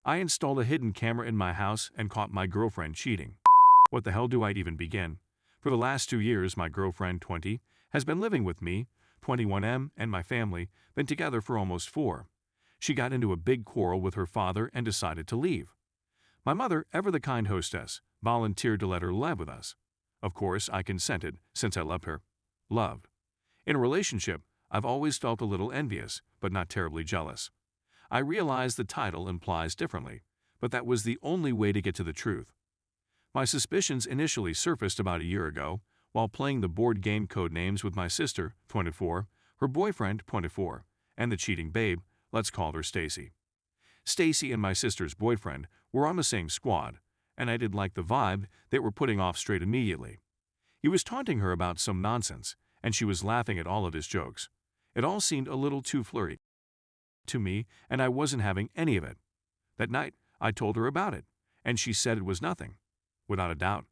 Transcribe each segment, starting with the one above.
I installed a hidden camera in my house and caught my girlfriend cheating. What the hell do I even begin? For the last 2 years, my girlfriend, 20, has been living with me, 21M, and my family, been together for almost 4. She got into a big quarrel with her father and decided to leave. My mother, ever the kind hostess, volunteered to let her live with us. Of course, I consented, since I loved her. Loved. In a relationship, I've always felt a little envious, but not terribly jealous. I realize the title implies differently, but that was the only way to get to the truth. My suspicions initially surfaced about a year ago, while playing the board game Codenames with my sister, 24, her boyfriend, 24, and the cheating babe, let's call her Stacy. Stacy and my sister's boyfriend were on the same squad, and I did like the vibe they were putting off straight immediately. He was taunting her about some nonsense, and she was laughing at all of his jokes. It all seemed a little too flirty to me, and I wasn't having any of it. That night, I told her about it, and she said it was nothing. Without a doubt.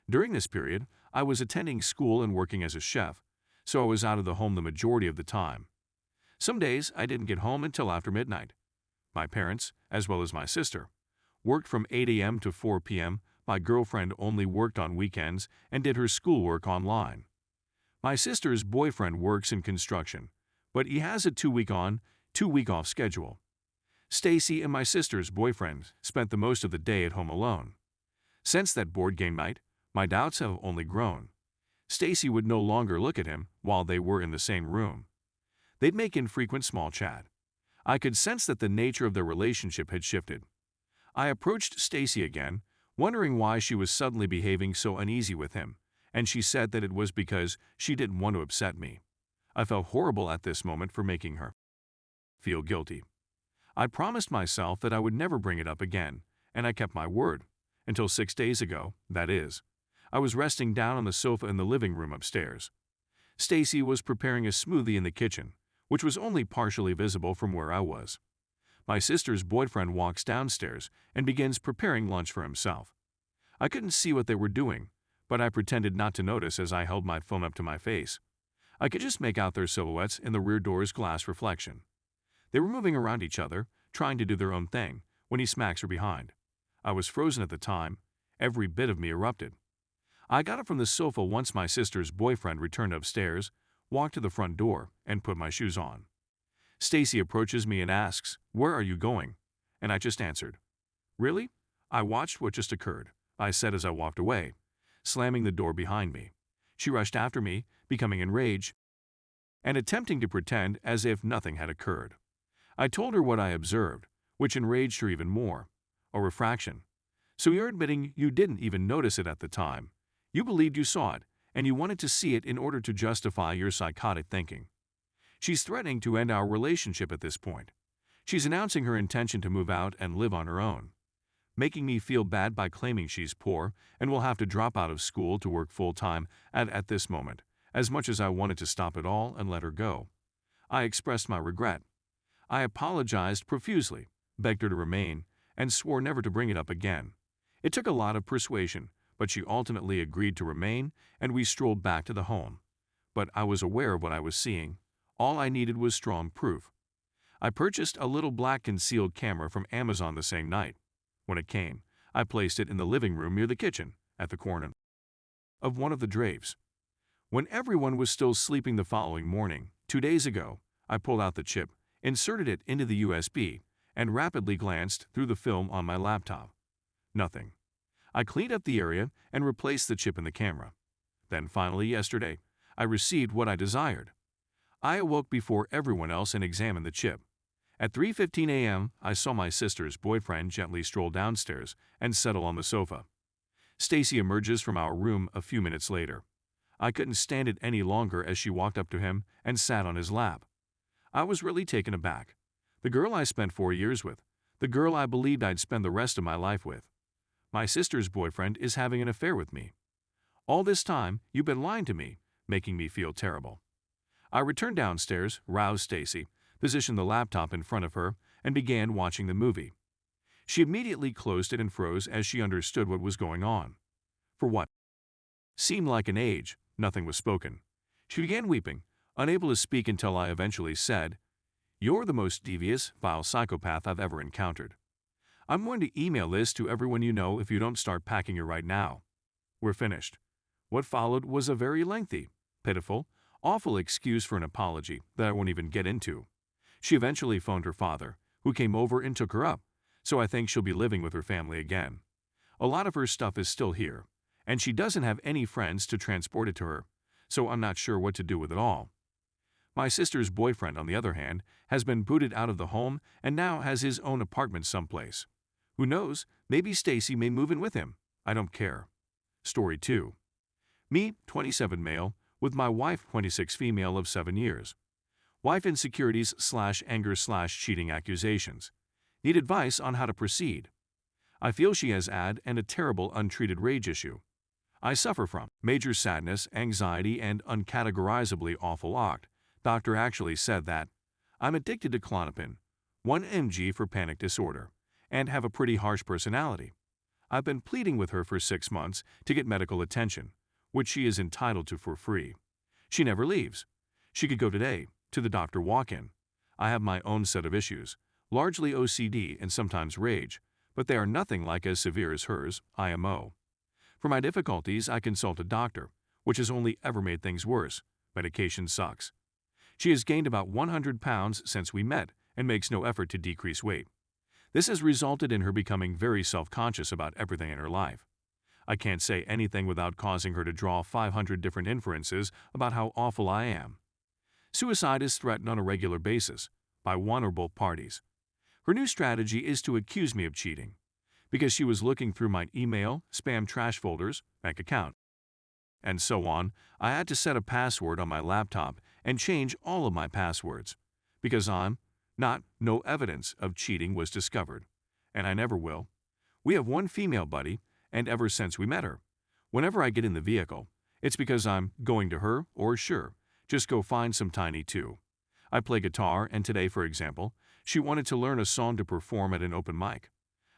During this period, I was attending school and working as a chef, so I was out of the home the majority of the time. Some days, I didn't get home until after midnight. My parents, as well as my sister, worked from 8 a.m. to 4 p.m. My girlfriend only worked on weekends and did her schoolwork online. My sister's boyfriend works in construction, but he has a 2-week on, 2-week off schedule. Stacy and my sister's boyfriend spent the most of the day at home alone. Since that board game night, my doubts have only grown. Stacy would no longer look at him while they were in the same room. They'd make infrequent small chat. I could sense that the nature of their relationship had shifted. I approached Stacy again, wondering why she was suddenly behaving so uneasy with him, and she said that it was because she didn't want to upset me. I felt horrible at this moment for making her feel guilty. I promised myself that I would never bring it up again, and I kept my word. Until 6 days ago, that is. I was resting down on the sofa in the living room upstairs. Stacy was preparing a smoothie in the kitchen, which was only partially visible from where I was. My sister's boyfriend walks downstairs and begins preparing lunch for himself. I couldn't see what they were doing, but I pretended not to notice as I held my phone up to my face. I could just make out their silhouettes in the rear door's glass reflection. They were moving around each other, trying to do their own thing, when he smacks her behind. I was frozen at the time. Every bit of me erupted. I got up from the sofa once my sister's boyfriend returned upstairs, walked to the front door, and put my shoes on. Stacy approaches me and asks, "Where are you going?" And I just answered, "Really?" I watched what just occurred, I said as I walked away, slamming the door behind me. She rushed after me, becoming enraged, and attempting to pretend as if nothing had occurred. I told her what I observed, which enraged her even more. A refraction. So you're admitting you didn't even notice it at the time. You believed you saw it, and you wanted to see it in order to justify your psychotic thinking. She's threatening to end our relationship at this point. She's announcing her intention to move out and live on her own, making me feel bad by claiming she's poor and will have to drop out of school to work full-time at this moment, as much as I wanted to stop it all and let her go. I expressed my regret. I apologized profusely, begged her to remain, and swore never to bring it up again. It took a lot of persuasion, but she ultimately agreed to remain, and we strolled back to the home. But I was aware of what I was seeing. All I needed was strong proof. I purchased a little black concealed camera from Amazon the same night. When it came, I placed it in the living room near the kitchen, at the corner of one of the drapes. When everyone was still sleeping the following morning, 2 days ago, I pulled out the chip, inserted it into the USB, and rapidly glanced through the film on my laptop. Nothing. I cleaned up the area and replaced the chip in the camera. Then finally yesterday, I received what I desired. I awoke before everyone else and examined the chip. At 3:15 a.m., I saw my sister's boyfriend gently stroll downstairs and settle on the sofa. Stacy emerges from our room a few minutes later. I couldn't stand it any longer as she walked up to him and sat on his lap. I was really taken aback. The girl I spent 4 years with, the girl I believed I'd spend the rest of my life with. My sister's boyfriend is having an affair with me. All this time, you've been lying to me, making me feel terrible. I returned downstairs, roused Stacy, positioned the laptop in front of her, and began watching the movie. She immediately closed it and froze as she understood what was going on. For what seemed like an age, nothing was spoken. She began weeping, unable to speak until I eventually said, "You're the most devious, vile psychopath I've ever encountered." I'm going to email this to everyone you know if you don't start packing it right now. We're finished. What followed was a very lengthy, pitiful, awful excuse for an apology that I won't even get into. She eventually phoned her father, who came over and took her up, so I think she'll be living with her family again. A lot of her stuff is still here, and she doesn't have any friends to transport it to her, so I'm not sure what to do with it all. My sister's boyfriend, on the other hand, has been booted out of the home and now has his own apartment someplace. Who knows, maybe Stacy may move in with him. I don't care. Story 2. Me, 27 male, with my wife, 26 female of 7 years. Wife insecurities/anger/cheating accusations. Need advice on how to proceed. I feel she has had a terrible untreated rage issue. I suffer from major sadness, anxiety, and uncategorizably awful act. Doctor actually said that I'm addicted to Klonopin, 1 mg for panic disorder, and have a pretty harsh personality. I've been pleading with her for 6 months to get medical attention, which she is entitled to for free. She never leaves. She could go today, to the doctor walk-in. I have my own set of issues, largely OCD and sometimes rage, but they are nothing like as severe as hers, IMO. For my difficulties, I consult a doctor, which has only ever made things worse. Medication sucks. She has gained about 100 pounds since we met and makes no effort to decrease weight. This has resulted in her becoming very self-conscious about everything in her life. I can't say anything without causing her to draw 500 different inferences about how awful I am. Suicide is threatened on a regular basis, by one or both parties. Her new strategy is to accuse me of cheating, because she was looking through my email, spam trash folders, bank account, and so on. I had to set a password on my laptop and change all of my passwords, because no evidence of cheating was discovered, and I never will. We have one female buddy, and ever since we met her, whenever I get in the vehicle, it's because I'm going to her or sure, just go find some tiny too. I play guitar, and today, for example, she wanted to learn a song to perform at an open mic.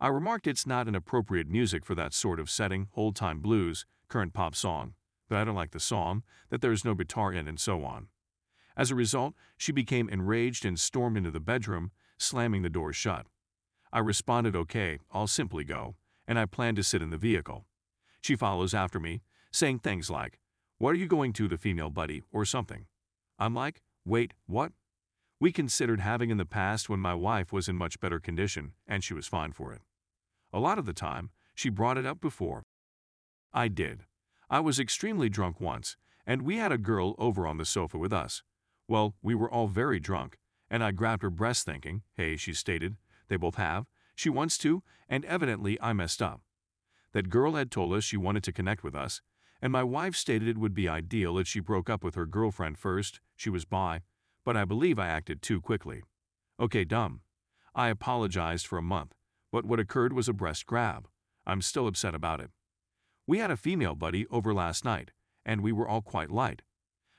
I remarked it's not an appropriate music for that sort of setting, old-time blues, current pop song, that I don't like the song, that there is no guitar in, and so on. As a result, she became enraged and stormed into the bedroom, slamming the door shut. I responded, okay, I'll simply go, and I plan to sit in the vehicle. She follows after me, saying things like, "What are you going to, the female buddy," or something. I'm like, wait, what? We considered having in the past when my wife was in much better condition, and she was fine for it. A lot of the time, she brought it up before. I did. I was extremely drunk once, and we had a girl over on the sofa with us. Well, we were all very drunk, and I grabbed her breast thinking, hey, she stated, they both have, she wants to, and evidently I messed up. That girl had told us she wanted to connect with us, and my wife stated it would be ideal if she broke up with her girlfriend first. She was bi, but I believe I acted too quickly. Okay, dumb. I apologized for a month, but what occurred was a breast grab. I'm still upset about it. We had a female buddy over last night, and we were all quite light.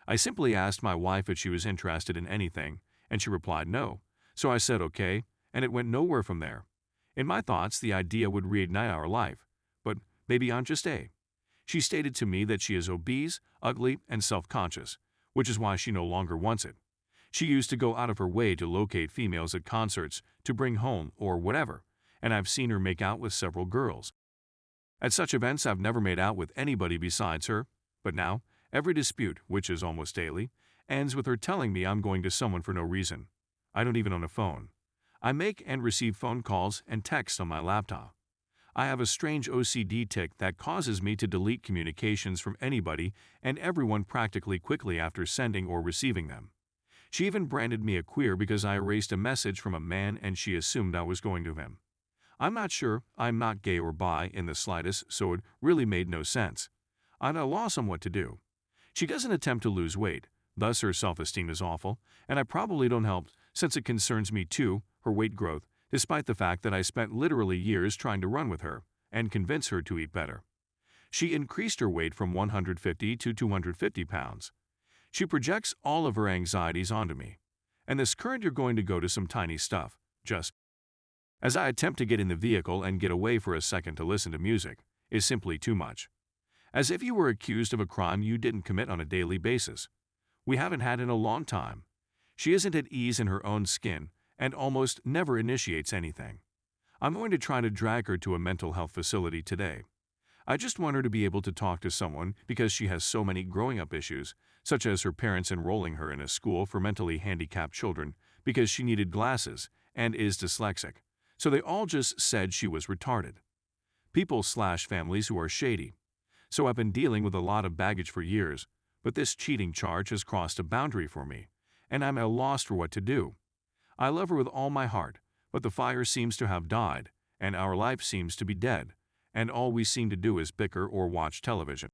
I simply asked my wife if she was interested in anything, and she replied no, so I said okay, and it went nowhere from there. In my thoughts, the idea would reignite our life, but maybe I'm just A. She stated to me that she is obese, ugly, and self-conscious, which is why she no longer wants it. She used to go out of her way to locate females at concerts to bring home or whatever, and I've seen her make out with several girls. At such events, I've never made out with anybody besides her, but now, every dispute, which is almost daily, ends with her telling me I'm going to someone for no reason. I don't even own a phone. I make and receive phone calls and texts on my laptop. I have a strange OCD tic that causes me to delete communications from anybody and everyone practically quickly after sending or receiving them. She even branded me a queer because I erased a message from a man and she assumed I was going to him. I'm not sure, I'm not gay or bi in the slightest, so it really made no sense. I'm at a loss on what to do. She doesn't attempt to lose weight, thus her self-esteem is awful, and I probably don't help since it concerns me too, her weight growth, despite the fact that I spent literally years trying to run with her and convince her to eat better. She increased her weight from 150 to 250 pounds. She projects all of her anxieties onto me. And this current you're going to go to some tiny stuff, just as I attempt to get in the vehicle and get away for a second to listen to music, is simply too much. As if you were accused of a crime you didn't commit on a daily basis. We haven't had in a long time. She isn't at ease in her own skin and almost never initiates anything. I'm going to try to drag her to a mental health facility today. I just want her to be able to talk to someone because she has so many growing up issues, such as her parents enrolling her in a school for mentally handicapped children because she needed glasses and is dyslexic. So they all just said she was retarded. People/families who are shady. So I've been dealing with a lot of baggage for years, but this cheating charge has crossed a boundary for me, and I'm at a loss for what to do. I love her with all my heart, but the fire seems to have died, and our life seems to be dead, and all we seem to do is bicker or watch television.